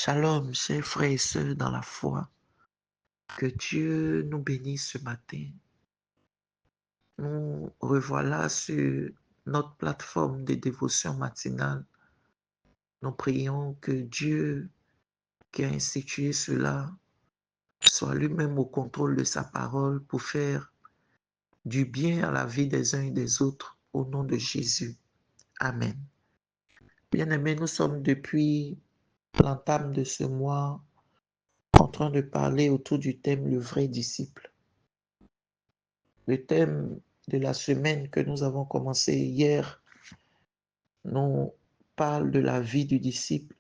Shalom, chers frères et sœurs dans la foi. Que Dieu nous bénisse ce matin. Nous revoilà sur notre plateforme de dévotion matinale. Nous prions que Dieu qui a institué cela soit lui-même au contrôle de sa parole pour faire du bien à la vie des uns et des autres au nom de Jésus. Amen. Bien-aimés, nous sommes depuis l'entame de ce mois en train de parler autour du thème le vrai disciple. Le thème de la semaine que nous avons commencé hier nous parle de la vie du disciple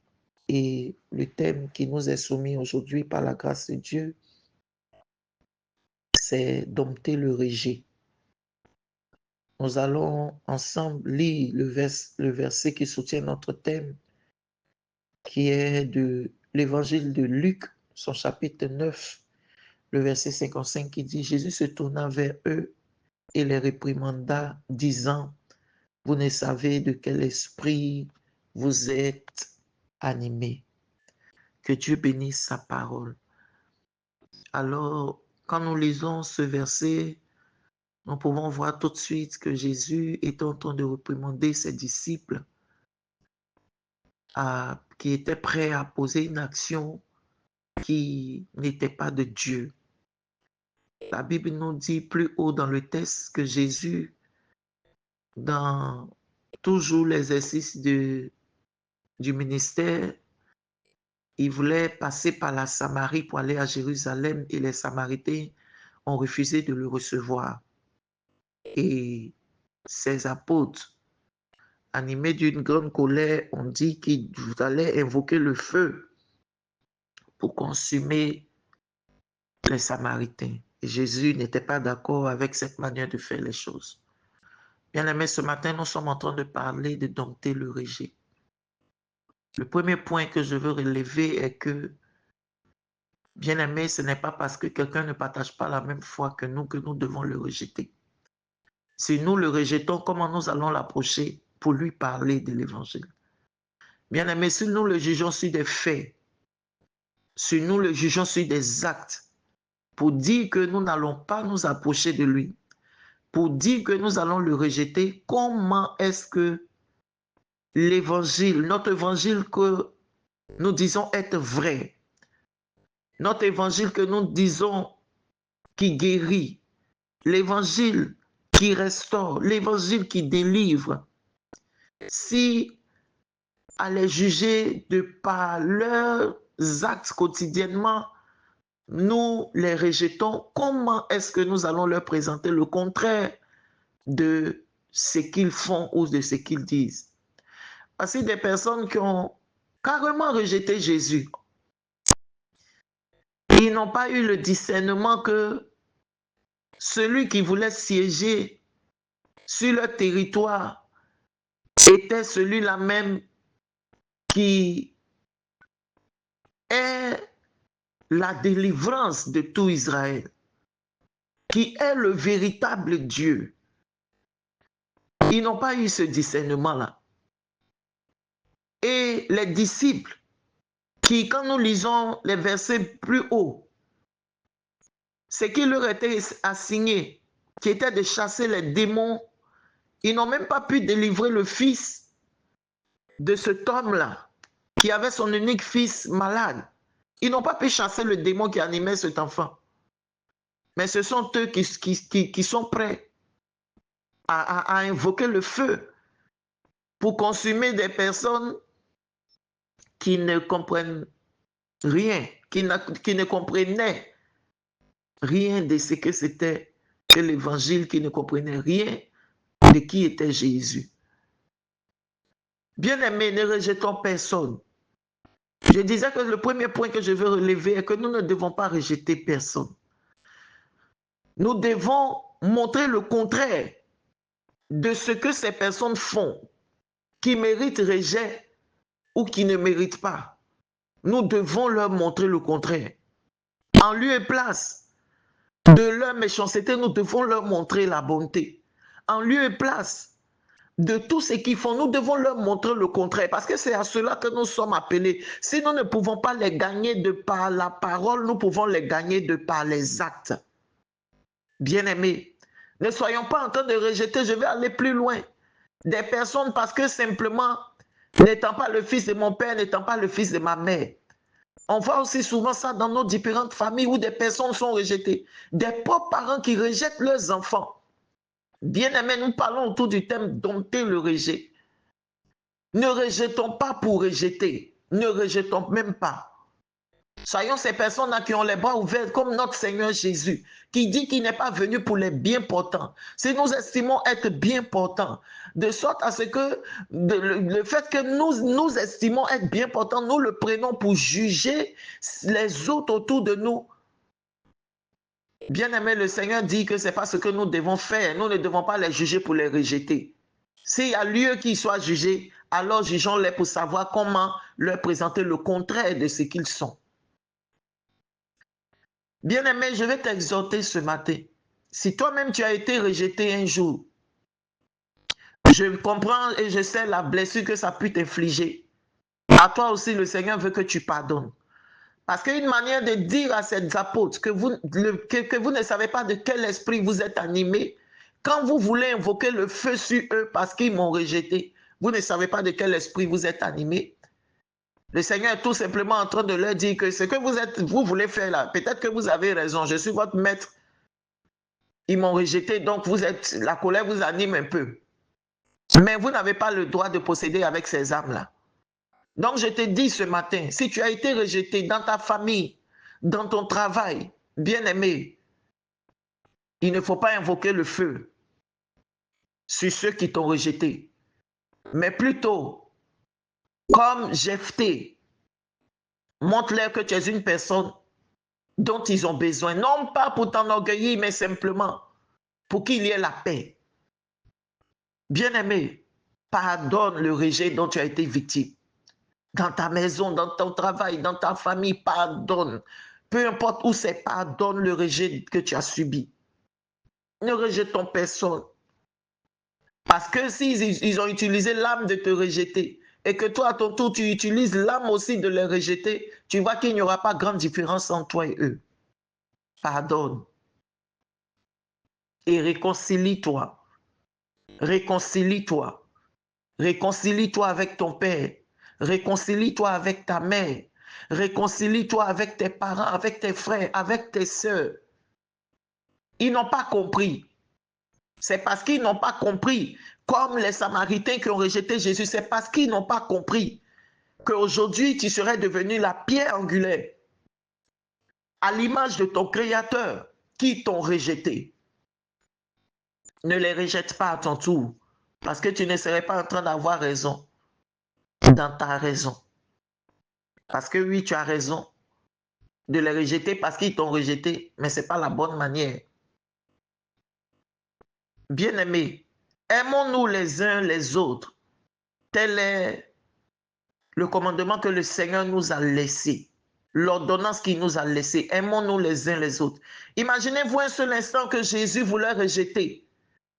et le thème qui nous est soumis aujourd'hui par la grâce de Dieu, c'est dompter le rejet. Nous allons ensemble lire le verset qui soutient notre thème, qui est de l'évangile de Luc, son chapitre 9, le verset 55 qui dit « Jésus se tourna vers eux et les réprimanda, disant, vous ne savez de quel esprit vous êtes animés. » Que Dieu bénisse sa parole. Alors, quand nous lisons ce verset, nous pouvons voir tout de suite que Jésus est en train de réprimander ses disciples qui étaient prêts à poser une action qui n'était pas de Dieu. La Bible nous dit plus haut dans le texte que Jésus, dans toujours l'exercice du ministère, il voulait passer par la Samarie pour aller à Jérusalem et les Samaritains ont refusé de le recevoir. Et ses apôtres, animés d'une grande colère, ont dit qu'ils allaient invoquer le feu pour consumer les Samaritains. Et Jésus n'était pas d'accord avec cette manière de faire les choses. Bien-aimés, ce matin, nous sommes en train de parler de dompter le rejet. Le premier point que je veux relever est que, bien-aimés, ce n'est pas parce que quelqu'un ne partage pas la même foi que nous devons le rejeter. Si nous le rejetons, comment nous allons l'approcher pour lui parler de l'évangile? Bien-aimés, si nous le jugeons sur des faits, si nous le jugeons sur des actes, pour dire que nous n'allons pas nous approcher de lui, pour dire que nous allons le rejeter, comment est-ce que l'évangile, notre évangile que nous disons être vrai, notre évangile que nous disons qui guérit, l'évangile qui restaure, l'évangile qui délivre, si à les juger de par leurs actes quotidiennement, nous les rejetons, comment est-ce que nous allons leur présenter le contraire de ce qu'ils font ou de ce qu'ils disent? Parce que des personnes qui ont carrément rejeté Jésus, ils n'ont pas eu le discernement que celui qui voulait siéger sur leur territoire était celui-là même qui est la délivrance de tout Israël, qui est le véritable Dieu. Ils n'ont pas eu ce discernement-là. Et les disciples, qui, quand nous lisons les versets plus haut, ce qui leur était assigné, qui était de chasser les démons, ils n'ont même pas pu délivrer le fils de cet homme-là, qui avait son unique fils malade. Ils n'ont pas pu chasser le démon qui animait cet enfant. Mais ce sont eux qui sont prêts à invoquer le feu pour consumer des personnes qui ne comprennent rien, qui ne comprenaient rien de ce que c'était que l'évangile, qui ne comprenaient rien de qui était Jésus. Bien-aimés, ne rejetons personne. Je disais que le premier point que je veux relever est que nous ne devons pas rejeter personne. Nous devons montrer le contraire de ce que ces personnes font, qui méritent rejet ou qui ne méritent pas. Nous devons leur montrer le contraire. En lieu et place de leur méchanceté, nous devons leur montrer la bonté. En lieu et place de tout ce qu'ils font, nous devons leur montrer le contraire, parce que c'est à cela que nous sommes appelés. Si nous ne pouvons pas les gagner de par la parole, nous pouvons les gagner de par les actes. Bien-aimés, ne soyons pas en train de rejeter, je vais aller plus loin, des personnes parce que simplement, n'étant pas le fils de mon père, n'étant pas le fils de ma mère. On voit aussi souvent ça dans nos différentes familles où des personnes sont rejetées. Des pauvres parents qui rejettent leurs enfants. Bien-aimés, nous parlons autour du thème dompter le rejet. Ne rejetons pas pour rejeter. Ne rejetons même pas. Soyons ces personnes-là qui ont les bras ouverts comme notre Seigneur Jésus, qui dit qu'il n'est pas venu pour les bien portants. Si nous estimons être bien portants, de sorte à ce que le fait que nous estimons être bien portants, nous le prenons pour juger les autres autour de nous. Bien-aimé, le Seigneur dit que ce n'est pas ce que nous devons faire. Nous ne devons pas les juger pour les rejeter. S'il y a lieu qu'ils soient jugés, alors jugeons-les pour savoir comment leur présenter le contraire de ce qu'ils sont. Bien-aimé, je vais t'exhorter ce matin. Si toi-même tu as été rejeté un jour, je comprends et je sais la blessure que ça peut t'infliger. À toi aussi, le Seigneur veut que tu pardonnes. Parce qu'une manière de dire à ces apôtres que vous ne savez pas de quel esprit vous êtes animés, quand vous voulez invoquer le feu sur eux parce qu'ils m'ont rejeté, vous ne savez pas de quel esprit vous êtes animés. Le Seigneur est tout simplement en train de leur dire que ce que vous voulez faire là, peut-être que vous avez raison, je suis votre maître. Ils m'ont rejeté, donc la colère vous anime un peu. Mais vous n'avez pas le droit de posséder avec ces âmes-là. Donc je te dis ce matin, si tu as été rejeté dans ta famille, dans ton travail, bien-aimé, il ne faut pas invoquer le feu sur ceux qui t'ont rejeté, mais plutôt, comme Jephthé, montre-leur que tu es une personne dont ils ont besoin, non pas pour t'enorgueillir, mais simplement pour qu'il y ait la paix. Bien-aimé, pardonne le rejet dont tu as été victime. Dans ta maison, dans ton travail, dans ta famille, pardonne. Peu importe où c'est, pardonne le rejet que tu as subi. Ne rejetons personne. Parce que s'ils ont utilisé l'âme de te rejeter et que toi, à ton tour, tu utilises l'âme aussi de les rejeter, tu vois qu'il n'y aura pas grande différence entre toi et eux. Pardonne. Et réconcilie-toi. Réconcilie-toi. Réconcilie-toi avec ton père. Réconcilie-toi avec ta mère. Réconcilie-toi avec tes parents, avec tes frères, avec tes sœurs. Ils n'ont pas compris. C'est parce qu'ils n'ont pas compris. Comme les Samaritains qui ont rejeté Jésus, c'est parce qu'ils n'ont pas compris qu'aujourd'hui, tu serais devenu la pierre angulaire à l'image de ton Créateur qui t'ont rejeté. Ne les rejette pas à ton tour parce que tu ne serais pas en train d'avoir raison dans ta raison. Parce que oui, tu as raison de les rejeter parce qu'ils t'ont rejeté, mais ce n'est pas la bonne manière. Bien-aimés, aimons-nous les uns les autres. Tel est le commandement que le Seigneur nous a laissé. L'ordonnance qu'il nous a laissée. Aimons-nous les uns les autres. Imaginez-vous un seul instant que Jésus voulait rejeter.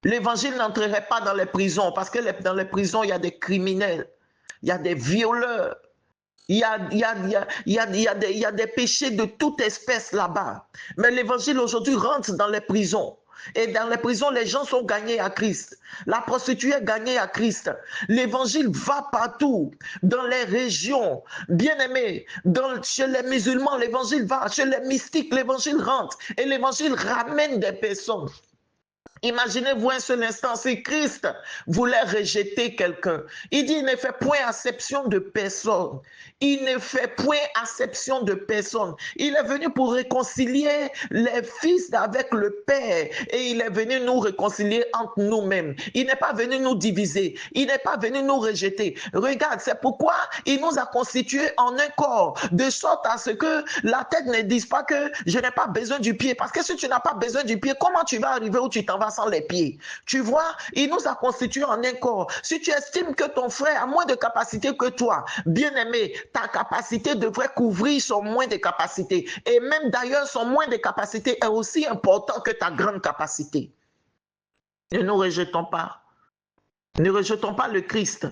L'évangile n'entrerait pas dans les prisons parce que dans les prisons, il y a des criminels, il y a des violeurs, il y a des péchés de toute espèce là-bas. Mais l'évangile aujourd'hui rentre dans les prisons. Et dans les prisons, les gens sont gagnés à Christ. La prostituée est gagnée à Christ. L'évangile va partout, dans les régions. Bien-aimés, chez les musulmans, l'évangile va. Chez les mystiques, l'évangile rentre. Et l'évangile ramène des personnes. Imaginez-vous un seul instant, si Christ voulait rejeter quelqu'un, il dit, il ne fait point acception de personne. Il ne fait point acception de personne. Il est venu pour réconcilier les fils avec le Père et il est venu nous réconcilier entre nous-mêmes. Il n'est pas venu nous diviser. Il n'est pas venu nous rejeter. Regarde, c'est pourquoi il nous a constitués en un corps, de sorte à ce que la tête ne dise pas que je n'ai pas besoin du pied. Parce que si tu n'as pas besoin du pied, comment tu vas arriver où tu t'en vas sans les pieds? Tu vois, il nous a constitués en un corps. Si tu estimes que ton frère a moins de capacité que toi, bien-aimé, ta capacité devrait couvrir son moins de capacité. Et même d'ailleurs, son moins de capacité est aussi important que ta grande capacité. Ne nous rejetons pas. Ne rejetons pas le Christ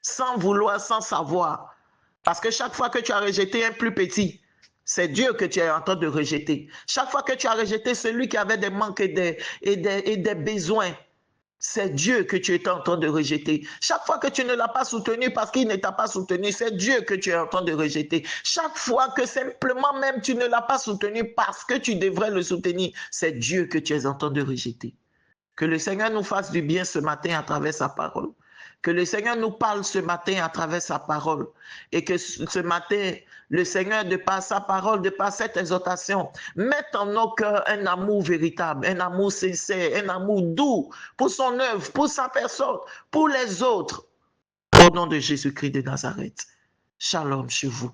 sans vouloir, sans savoir. Parce que chaque fois que tu as rejeté un plus petit, c'est Dieu que tu es en train de rejeter. Chaque fois que tu as rejeté celui qui avait des manques et des besoins, c'est Dieu que tu es en train de rejeter. Chaque fois que tu ne l'as pas soutenu parce qu'il ne t'a pas soutenu, c'est Dieu que tu es en train de rejeter. Chaque fois que simplement même tu ne l'as pas soutenu parce que tu devrais le soutenir, c'est Dieu que tu es en train de rejeter. Que le Seigneur nous fasse du bien ce matin à travers sa parole. Que le Seigneur nous parle ce matin à travers sa parole. Et que ce matin, le Seigneur, de par sa parole, de par cette exhortation, mette en nos cœurs un amour véritable, un amour sincère, un amour doux pour son œuvre, pour sa personne, pour les autres. Au nom de Jésus-Christ de Nazareth. Shalom chez vous.